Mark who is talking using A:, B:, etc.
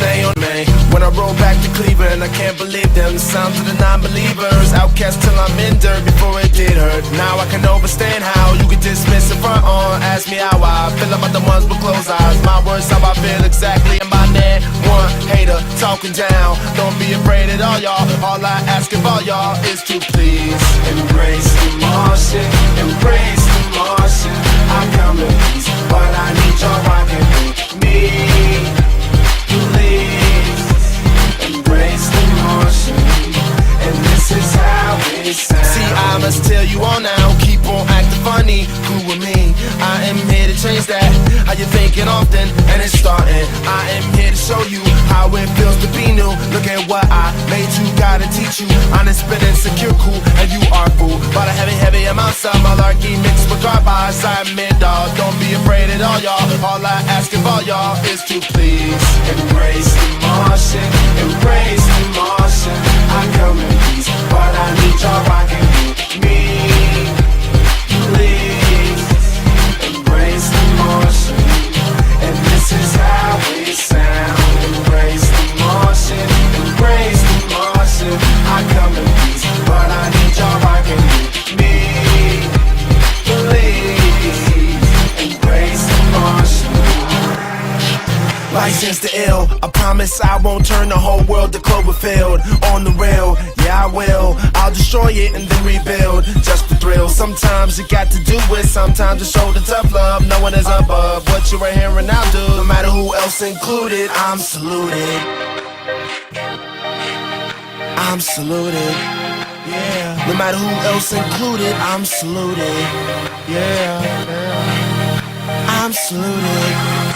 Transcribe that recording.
A: stay on me. When I roll back to Cleveland, I can't believe them. The sounds of the non-believers. Outcast till I'm in dirt before it did hurt. Now I can understand how you can dismiss it front on. Ask me how I feel about the ones with closed eyes. My words, how I feel exactly in my net. One hater talking down. Don't be afraid at all, y'all. All I ask of all y'all is to please embrace the Martian. Embrace the Martian. I come in peace, but I need y'all rocking with me. Please embrace the Martian, and this is how it sounds. See, I must tell you all now, keep on acting funny, cool with me. I am here to change that, how you thinking often, and it's starting. I am here to show you how it feels to be new. Look at what I made you, gotta teach you. Honest, spit, insecure, cool, and you are fool. But a heavy amount of malarkey mixed with garbage. I admit, dog, don't be afraid at all, y'all. All I ask of all y'all is to please embrace the Martian. Embrace the Martian. I come in peace, but I need y'all rocking with me. Please embrace the Martian, and this is how it sounds. Embrace the Martian. Embrace the Martian. I come in peace, but I need y'all rocking with me. Please embrace the Martian. License to ill, I promise I won't turn the whole world to Cloverfield. On the rail, yeah I will. I'll destroy it and then rebuild, just for thrill. Sometimes you got to do it, sometimes to show the tough love. No one is above what you're hearing I'll do. No matter who else included, I'm saluted. I'm saluted. Yeah. No matter who else included, I'm saluted. Yeah. I'm saluted.